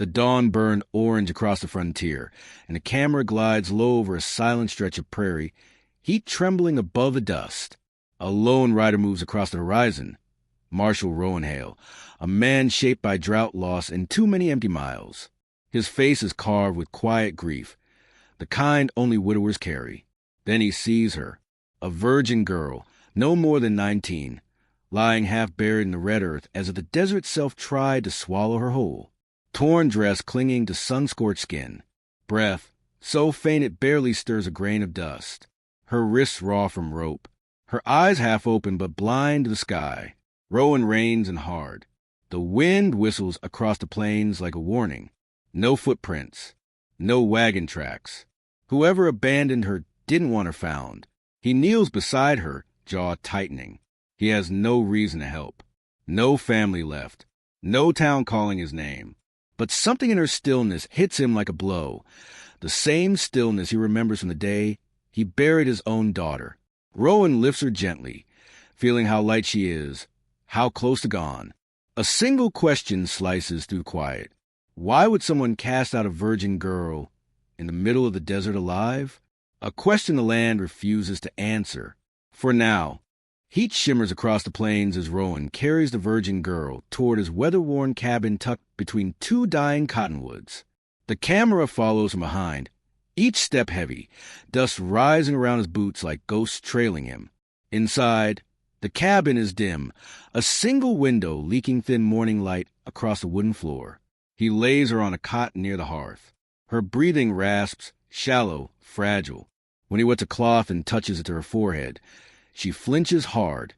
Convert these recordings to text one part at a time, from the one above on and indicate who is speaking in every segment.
Speaker 1: The dawn burned orange across the frontier, and the camera glides low over a silent stretch of prairie, heat trembling above the dust. A lone rider moves across the horizon. Marshal Rowanhale, a man shaped by drought loss and too many empty miles. His face is carved with quiet grief, the kind only widowers carry. Then he sees her, a virgin girl, no more than 19, lying half buried in the red earth as if the desert itself tried to swallow her whole. Torn dress clinging to sun-scorched skin. Breath, so faint it barely stirs a grain of dust. Her wrists raw from rope. Her eyes half open but blind to the sky. Rowan reins and hard. The wind whistles across the plains like a warning. No footprints. No wagon tracks. Whoever abandoned her didn't want her found. He kneels beside her, jaw tightening. He has no reason to help. No family left. No town calling his name. But something in her stillness hits him like a blow. The same stillness he remembers from the day he buried his own daughter. Rowan lifts her gently, feeling how light she is, how close to gone. A single question slices through quiet. Why would someone cast out a virgin girl in the middle of the desert alive? A question the land refuses to answer. For now, heat shimmers across the plains as Rowan carries the virgin girl toward his weather-worn cabin tucked between two dying cottonwoods. The camera follows from behind, each step heavy, dust rising around his boots like ghosts trailing him. Inside, the cabin is dim, a single window leaking thin morning light across the wooden floor. He lays her on a cot near the hearth. Her breathing rasps, shallow, fragile. When he wets a cloth and touches it to her forehead, she flinches hard,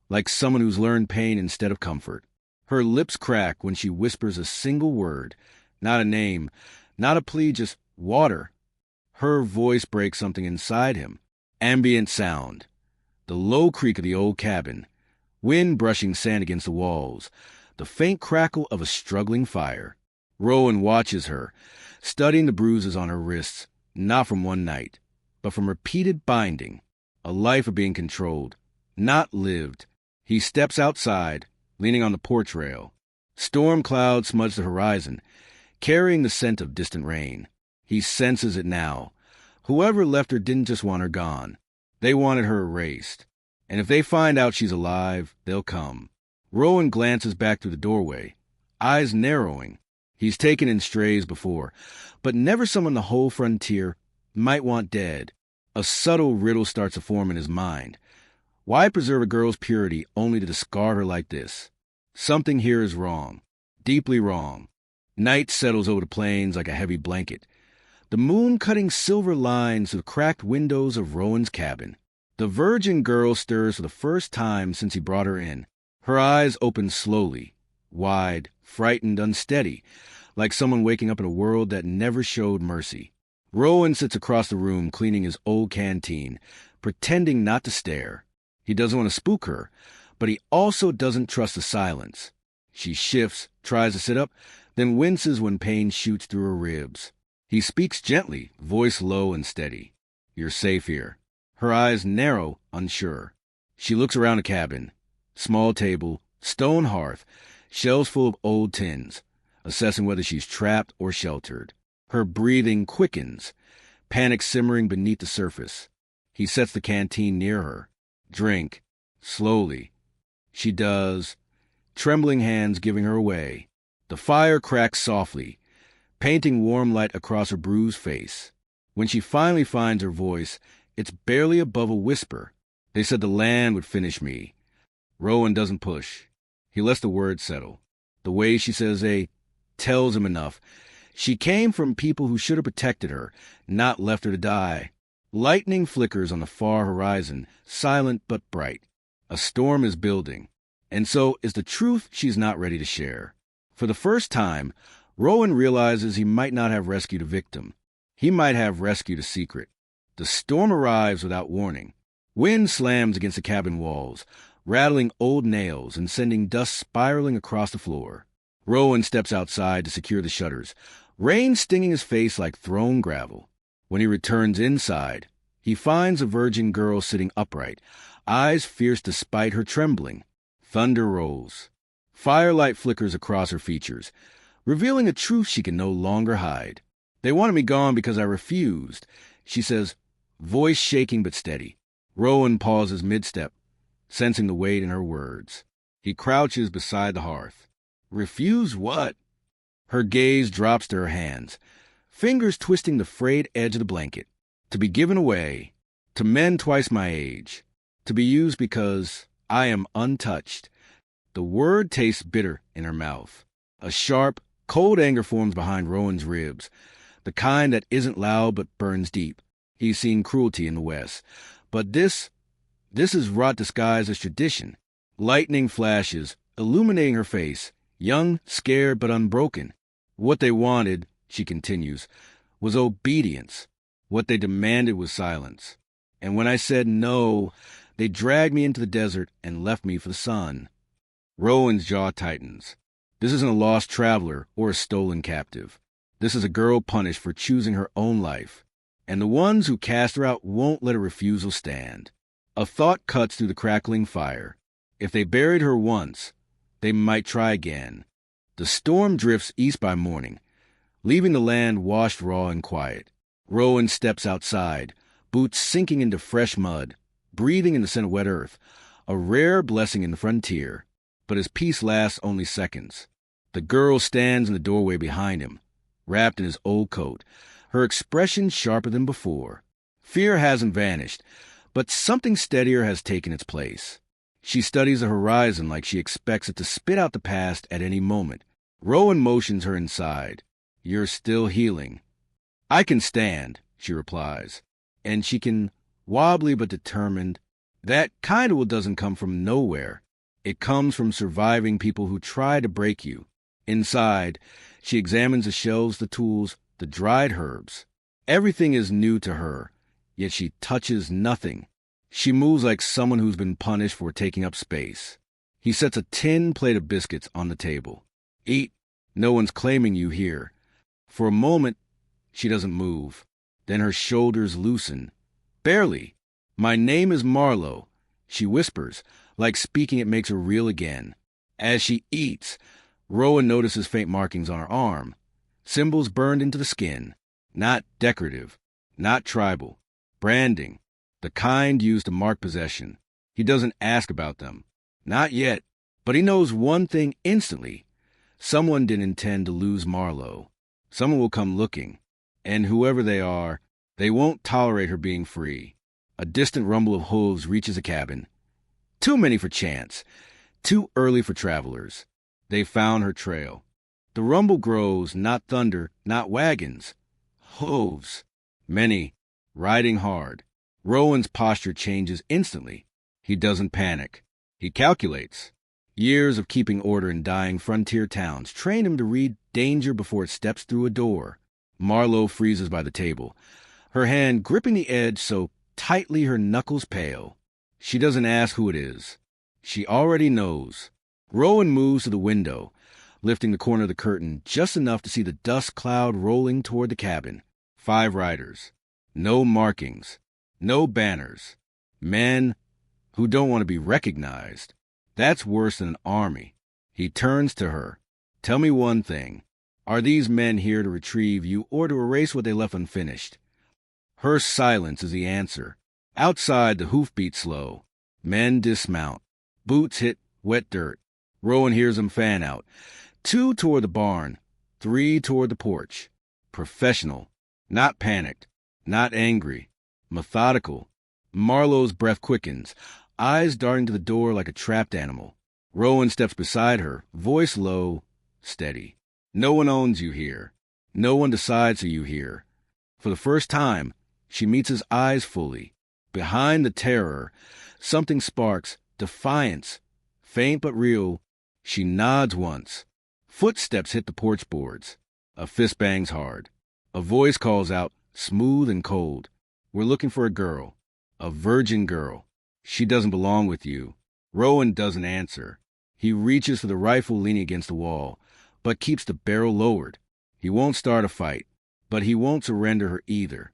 Speaker 1: like someone who's learned pain instead of comfort. Her lips crack when she whispers a single word, not a name, not a plea, just water. Her voice breaks something inside him. Ambient sound. The low creak of the old cabin, wind brushing sand against the walls, the faint crackle of a struggling fire. Rowan watches her, studying the bruises on her wrists, not from one night, but from repeated binding. A life of being controlled, not lived. He steps outside, leaning on the porch rail. Storm clouds smudge the horizon, carrying the scent of distant rain. He senses it now. Whoever left her didn't just want her gone. They wanted her erased. And if they find out she's alive, they'll come. Rowan glances back through the doorway, eyes narrowing. He's taken in strays before, but never someone the whole frontier might want dead. A subtle riddle starts to form in his mind. Why preserve a girl's purity only to discard her like this? Something here is wrong, deeply wrong. Night settles over the plains like a heavy blanket, the moon cutting silver lines through the cracked windows of Rowan's cabin. The virgin girl stirs for the first time since he brought her in. Her eyes open slowly, wide, frightened, unsteady, like someone waking up in a world that never showed mercy. Rowan sits across the room cleaning his old canteen, pretending not to stare. He doesn't want to spook her, but he also doesn't trust the silence. She shifts, tries to sit up, then winces when pain shoots through her ribs. He speaks gently, voice low and steady. You're safe here. Her eyes narrow, unsure. She looks around the cabin. Small table, stone hearth, shelves full of old tins, assessing whether she's trapped or sheltered. Her breathing quickens, panic simmering beneath the surface. He sets the canteen near her. Drink. Slowly. She does, trembling hands giving her away. The fire cracks softly, painting warm light across her bruised face. When she finally finds her voice, it's barely above a whisper. They said the land would finish me. Rowan doesn't push. He lets the words settle. The way she says they tells him enough. She came from people who should have protected her, not left her to die. Lightning flickers on the far horizon, silent but bright. A storm is building, and so is the truth she's not ready to share. For the first time, Rowan realizes he might not have rescued a victim. He might have rescued a secret. The storm arrives without warning. Wind slams against the cabin walls, rattling old nails and sending dust spiraling across the floor. Rowan steps outside to secure the shutters, rain stinging his face like thrown gravel. When he returns inside, he finds a virgin girl sitting upright, eyes fierce despite her trembling. Thunder rolls. Firelight flickers across her features, revealing a truth she can no longer hide. They wanted me gone because I refused, she says, voice shaking but steady. Rowan pauses mid-step, sensing the weight in her words. He crouches beside the hearth. Refuse what? Her gaze drops to her hands, fingers twisting the frayed edge of the blanket. To be given away, to men twice my age, to be used because I am untouched. The word tastes bitter in her mouth. A sharp, cold anger forms behind Rowan's ribs, the kind that isn't loud but burns deep. He's seen cruelty in the West, but this is rot disguised as tradition. Lightning flashes, illuminating her face, young, scared, but unbroken. What they wanted, she continues, was obedience. What they demanded was silence. And when I said no, they dragged me into the desert and left me for the sun. Rowan's jaw tightens. This isn't a lost traveler or a stolen captive. This is a girl punished for choosing her own life. And the ones who cast her out won't let a refusal stand. A thought cuts through the crackling fire. If they buried her once, they might try again. The storm drifts east by morning, leaving the land washed raw and quiet. Rowan steps outside, boots sinking into fresh mud, breathing in the scent of wet earth, a rare blessing in the frontier. But his peace lasts only seconds. The girl stands in the doorway behind him, wrapped in his old coat, her expression sharper than before. Fear hasn't vanished, but something steadier has taken its place. She studies the horizon like she expects it to spit out the past at any moment. Rowan motions her inside. You're still healing. I can stand, she replies. And she can, wobbly but determined. That kind of will doesn't come from nowhere. It comes from surviving people who try to break you. Inside, she examines the shelves, the tools, the dried herbs. Everything is new to her, yet she touches nothing. She moves like someone who's been punished for taking up space. He sets a tin plate of biscuits on the table. Eat. No one's claiming you here. For a moment, she doesn't move. Then her shoulders loosen. Barely. My name is Marlowe, she whispers, like speaking it makes her real again. As she eats, Rowan notices faint markings on her arm. Symbols burned into the skin. Not decorative. Not tribal. Branding. The kind used to mark possession. He doesn't ask about them. Not yet. But he knows one thing instantly. Someone didn't intend to lose Marlowe. Someone will come looking. And whoever they are, they won't tolerate her being free. A distant rumble of hooves reaches the cabin. Too many for chance. Too early for travelers. They found her trail. The rumble grows, not thunder, not wagons. Hooves. Many. Riding hard. Rowan's posture changes instantly. He doesn't panic. He calculates. Years of keeping order in dying frontier towns train him to read danger before it steps through a door. Marlowe freezes by the table, her hand gripping the edge so tightly her knuckles pale. She doesn't ask who it is. She already knows. Rowan moves to the window, lifting the corner of the curtain just enough to see the dust cloud rolling toward the cabin. 5 riders. No markings. No banners. Men who don't want to be recognized. That's worse than an army. He turns to her. Tell me one thing. Are these men here to retrieve you or to erase what they left unfinished? Her silence is the answer. Outside, the hoof beats slow. Men dismount. Boots hit wet dirt. Rowan hears them fan out. 2 toward the barn. 3 toward the porch. Professional. Not panicked. Not angry. Methodical. Marlowe's breath quickens, eyes darting to the door like a trapped animal. Rowan steps beside her, voice low, steady. No one owns you here. No one decides for you here. For the first time, she meets his eyes fully. Behind the terror, something sparks, defiance. Faint but real, she nods once. Footsteps hit the porch boards. A fist bangs hard. A voice calls out, smooth and cold. We're looking for a girl. A virgin girl. She doesn't belong with you. Rowan doesn't answer. He reaches for the rifle leaning against the wall, but keeps the barrel lowered. He won't start a fight, but he won't surrender her either.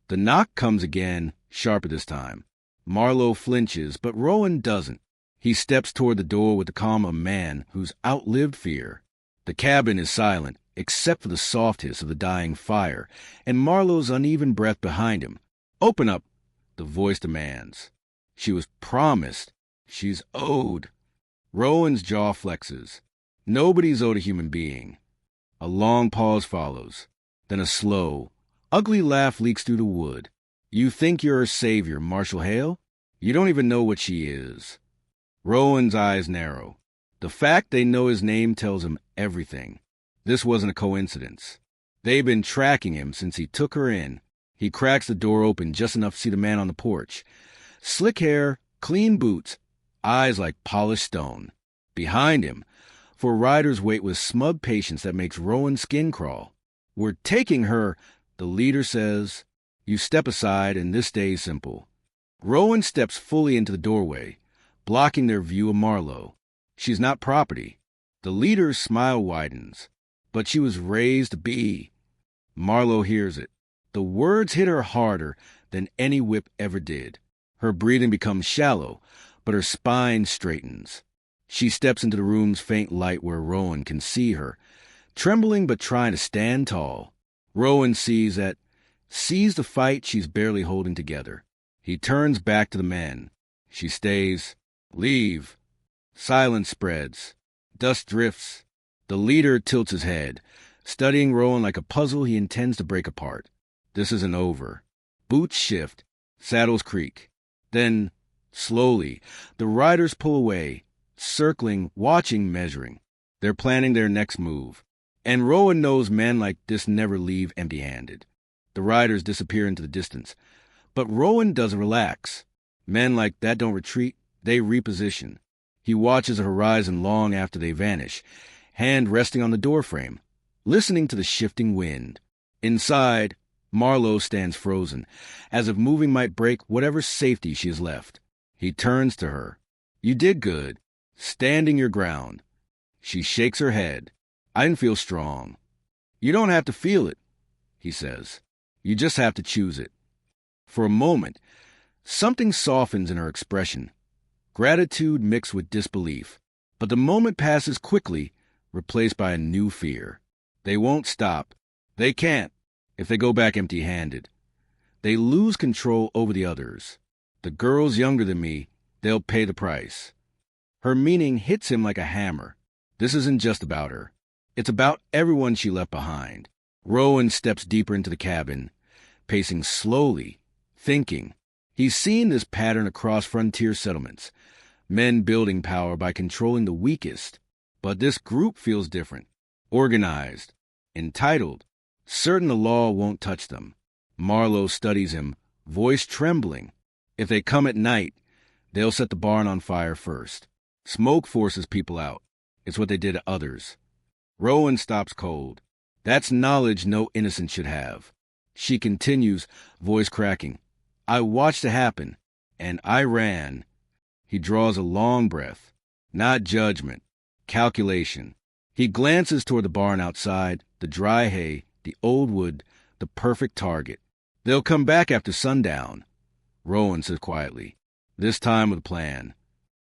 Speaker 1: The knock comes again, sharper this time. Marlowe flinches, but Rowan doesn't. He steps toward the door with the calm of a man who's outlived fear. The cabin is silent, except for the soft hiss of the dying fire and Marlowe's uneven breath behind him. "Open up," the voice demands. She was promised. She's owed. Rowan's jaw flexes. Nobody's owed a human being. A long pause follows. Then a slow, ugly laugh leaks through the wood. "You think you're her savior, Marshall Hale? You don't even know what she is." Rowan's eyes narrow. The fact they know his name tells him everything. This wasn't a coincidence. They've been tracking him since he took her in. He cracks the door open just enough to see the man on the porch. Slick hair, clean boots, eyes like polished stone. Behind him, for riders wait with smug patience that makes Rowan's skin crawl. "We're taking her," the leader says. You step aside, and this stays simple. Rowan steps fully into the doorway, blocking their view of Marlowe. She's not property. The leader's smile widens. But she was raised to be. Marlowe hears it. The words hit her harder than any whip ever did. Her breathing becomes shallow, but her spine straightens. She steps into the room's faint light where Rowan can see her, trembling but trying to stand tall. Rowan sees the fight she's barely holding together. He turns back to the men. She stays. "Leave." Silence spreads. Dust drifts. The leader tilts his head, studying Rowan like a puzzle he intends to break apart. This isn't over. Boots shift. Saddles creak. Then, slowly, the riders pull away, circling, watching, measuring. They're planning their next move. And Rowan knows men like this never leave empty-handed. The riders disappear into the distance. But Rowan doesn't relax. Men like that don't retreat, they reposition. He watches the horizon long after they vanish, hand resting on the doorframe, listening to the shifting wind. Inside, Marlowe stands frozen, as if moving might break whatever safety she has left. He turns to her. "You did good, standing your ground." She shakes her head. "I didn't feel strong." "You don't have to feel it," he says. "You just have to choose it." For a moment, something softens in her expression. Gratitude mixed with disbelief. But the moment passes quickly, replaced by a new fear. They won't stop. They can't, if they go back empty-handed. They lose control over the others. "The girl's younger than me. They'll pay the price." Her meaning hits him like a hammer. This isn't just about her. It's about everyone she left behind. Rowan steps deeper into the cabin, pacing slowly, thinking. He's seen this pattern across frontier settlements. Men building power by controlling the weakest. But this group feels different. Organized. Entitled. Certain the law won't touch them. Marlowe studies him, voice trembling. If they come at night, they'll set the barn on fire first. Smoke forces people out. It's what they did to others. Rowan stops cold. That's knowledge no innocent should have. She continues, voice cracking. "I watched it happen, and I ran." He draws a long breath. Not judgment. Calculation. He glances toward the barn outside, the dry hay, the old wood, the perfect target. "They'll come back after sundown," Rowan says quietly. "This time with a plan."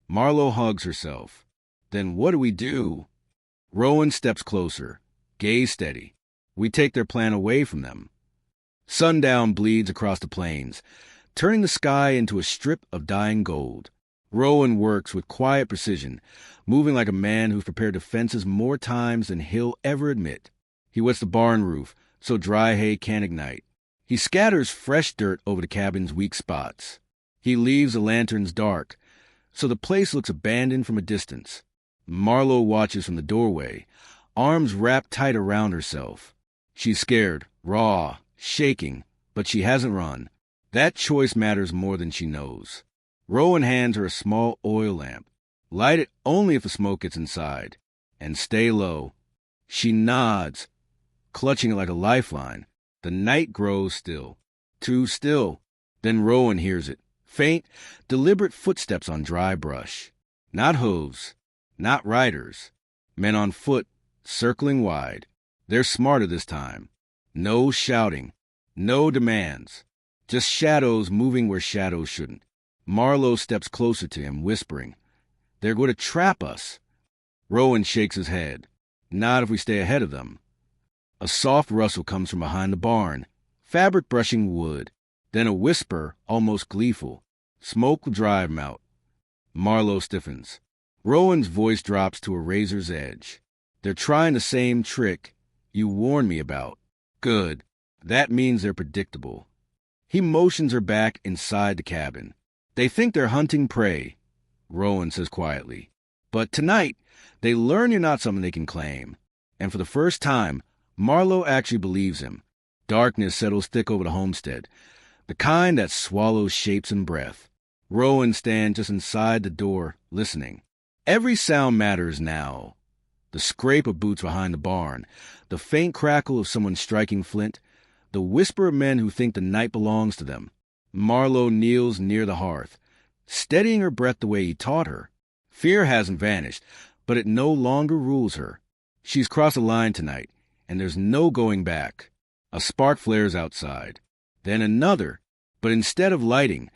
Speaker 1: Marlowe hugs herself. "Then what do we do?" Rowan steps closer, gaze steady. "We take their plan away from them." Sundown bleeds across the plains, turning the sky into a strip of dying gold. Rowan works with quiet precision, moving like a man who's prepared to fences more times than he'll ever admit. He wets the barn roof so dry hay can't ignite. He scatters fresh dirt over the cabin's weak spots. He leaves the lanterns dark, so the place looks abandoned from a distance. Marlowe watches from the doorway, arms wrapped tight around herself. She's scared, raw, shaking, but she hasn't run. That choice matters more than she knows. Rowan hands her a small oil lamp. Light it only if the smoke gets inside. And stay low. She nods, clutching it like a lifeline. The night grows still. Too still. Then Rowan hears it. Faint, deliberate footsteps on dry brush. Not hooves. Not riders. Men on foot, circling wide. They're smarter this time. No shouting. No demands. Just shadows moving where shadows shouldn't. Marlowe steps closer to him, whispering, "They're going to trap us." Rowan shakes his head. "Not if we stay ahead of them." A soft rustle comes from behind the barn, fabric brushing wood. Then a whisper, almost gleeful. Smoke will drive 'em out. Marlowe stiffens. Rowan's voice drops to a razor's edge. They're trying the same trick you warned me about. Good. That means they're predictable. He motions her back inside the cabin. They think they're hunting prey, Rowan says quietly. But tonight, they learn you're not something they can claim. And for the first time, Marlowe actually believes him. Darkness settles thick over the homestead, the kind that swallows shapes and breath. Rowan stands just inside the door, listening. Every sound matters now. The scrape of boots behind the barn, the faint crackle of someone striking flint, the whisper of men who think the night belongs to them. Marlowe kneels near the hearth, steadying her breath the way he taught her. Fear hasn't vanished, but it no longer rules her. She's crossed a line tonight, and there's no going back. A spark flares outside. Then another, but instead of lighting,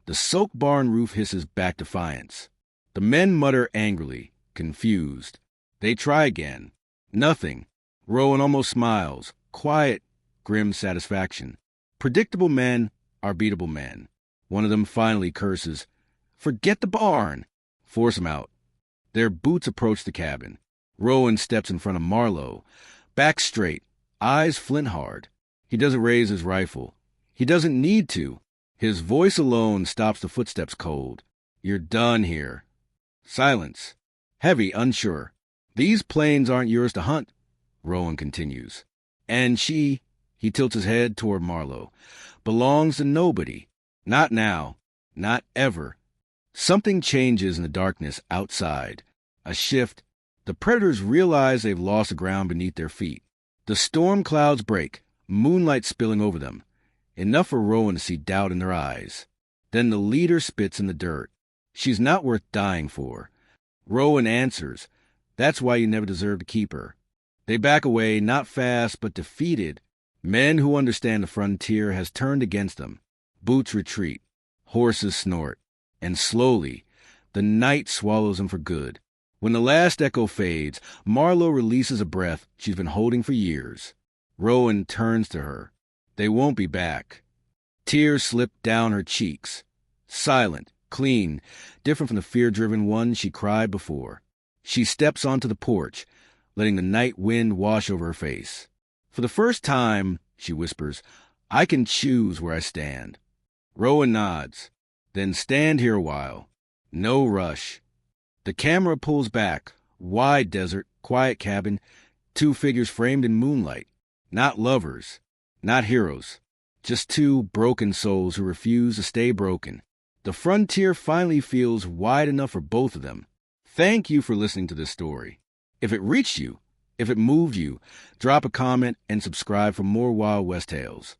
Speaker 1: the soaked barn roof hisses back defiance. The men mutter angrily, confused. They try again. Nothing. Rowan almost smiles. Quiet, grim satisfaction. Predictable men are beatable men. One of them finally curses. Forget the barn. Force him out. Their boots approach the cabin. Rowan steps in front of Marlowe. Back straight, eyes flint hard. He doesn't raise his rifle. He doesn't need to. His voice alone stops the footsteps cold. You're done here. Silence. Heavy, unsure. These plains aren't yours to hunt, Rowan continues. And she, he tilts his head toward Marlowe, belongs to nobody. Not now. Not ever. Something changes in the darkness outside. A shift. The predators realize they've lost the ground beneath their feet. The storm clouds break, moonlight spilling over them. Enough for Rowan to see doubt in their eyes. Then the leader spits in the dirt. She's not worth dying for. Rowan answers, that's why you never deserve to keep her. They back away, not fast, but defeated. Men who understand the frontier has turned against them. Boots retreat. Horses snort. And slowly, the night swallows them for good. When the last echo fades, Marlowe releases a breath she's been holding for years. Rowan turns to her. They won't be back. Tears slip down her cheeks. Silent, clean, different from the fear-driven one she cried before. She steps onto the porch, letting the night wind wash over her face. For the first time, she whispers, I can choose where I stand. Rowan nods. Then stand here a while. No rush. The camera pulls back. Wide desert, quiet cabin, two figures framed in moonlight. Not lovers. Not heroes. Just two broken souls who refuse to stay broken. The frontier finally feels wide enough for both of them. Thank you for listening to this story. If it reached you, if it moved you, drop a comment and subscribe for more Wild West tales.